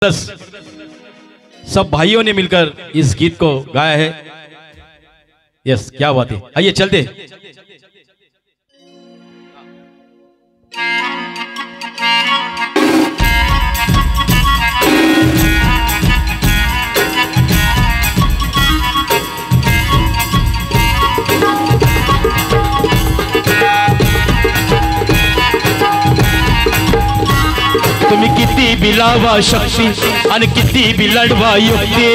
सब भाइयों ने मिलकर इस गीत को गाया है। यस, क्या बात है। आइए चलते। तुम्ही किती बिलावा शक्ती आणि किती बिलडवा युक्ती,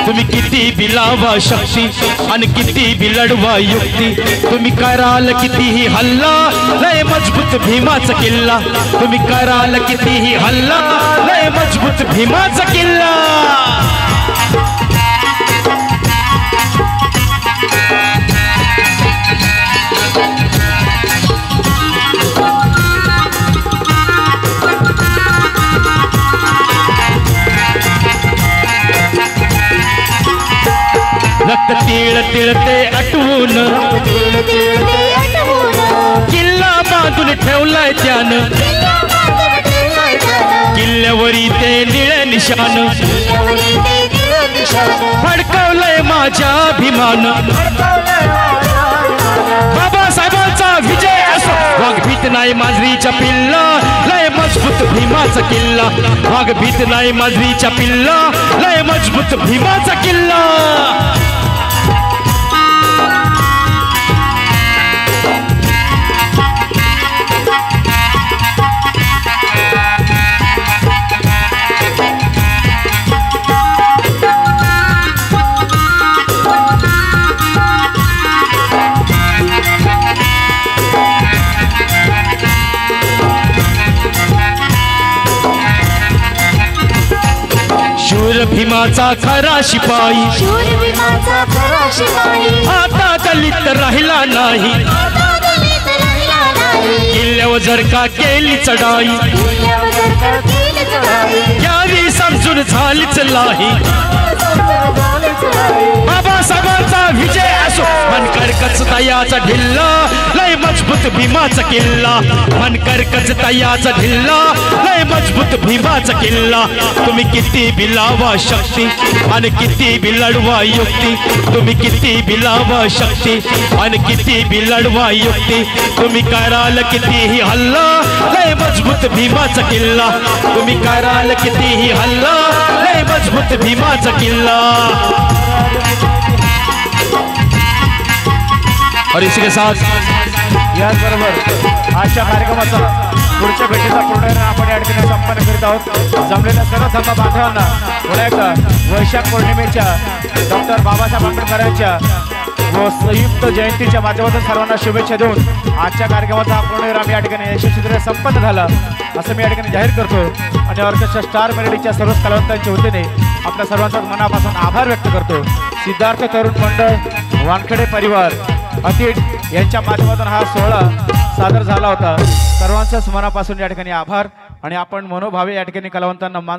तुम्ही किती बिलावा शक्ती आणि किती बिलडवा युक्ती, तुम्ही कराल कितीही हल्ला लय मजबूत भीमाचा किल्ला, तुम्ही कराल कितीही हल्ला लय मजबूत भीमाचा किल्ला। रक्त तीळ तिळते अटवून, किल्ला बांधून ठेवलाय त्यानं, किल्ल्यावरी ते निळे निशान, फडकवलंय माझ्या अभिमान। बाबासाहेबांचा विजय असो, वाघ भीत नाही मांजरीच्या पिल्ला लय मजबूत भीमाचा किल्ला, वाघ भीत नाही मांजरीच्या पिल्ला लय मजबूत भीमाचा किल्ला। शूर भीमाचा खरा शिपाई, शूर भीमाचा खरा शिपाई, आता दलित राहिला नाही, किल्ल्यावर जर का केली चढाई, यावी समजून झालीच लाही। बाबासाहेबांचा विजय असो, मनकर कचतयाचा ढिल्ला लय मजबूत भीमाचा किल्ला, मनकर कचतयाचा ढिल्ला लय मजबूत भीमाचा किल्ला। तुम्ही किती बिलावा शक्ती आणि किती बिलडवा युक्ती, तुम्ही किती बिलावा शक्ती आणि किती बिलडवा युक्ती, तुम्ही कराल कितीही हल्ला लय मजबूत भीमाचा किल्ला, तुम्ही कराल कितीही हल्ला लय मजबूत भीमाचा किल्ला। और इसी के साथ याचबरोबर आजच्या कार्यक्रमाचा पुढच्या भेटीचा पूर्ण आपण या ठिकाणी संपन्न करीत आहोत। जमलेल्या सर्व धर्म बांधवांना पुन्हा एकदा वैशाख पौर्णिमेच्या डॉक्टर बाबासाहेब आंबेडकरांच्या व संयुक्त जयंतीच्या माध्यमातून सर्वांना शुभेच्छा देऊन आजच्या कार्यक्रमाचा पूर्णविराम या ठिकाणी यशस्वीरित्या संपन्न झाला असं मी या ठिकाणी जाहीर करतो आणि ऑर्केस्ट्रा स्टार मेलोडीच्या सर्व कलावंतांच्या वतीने आपल्या सर्वांचा मनापासून आभार व्यक्त करतो। सिद्धार्थ तरुण मंडळ, वानखेडे परिवार, अतिट यांच्या माध्यमातून हा सोहळा सादर झाला होता। सर्वांच्याच मनापासून या ठिकाणी आभार आणि आपण मनोभावे या ठिकाणी कलावंतांना मान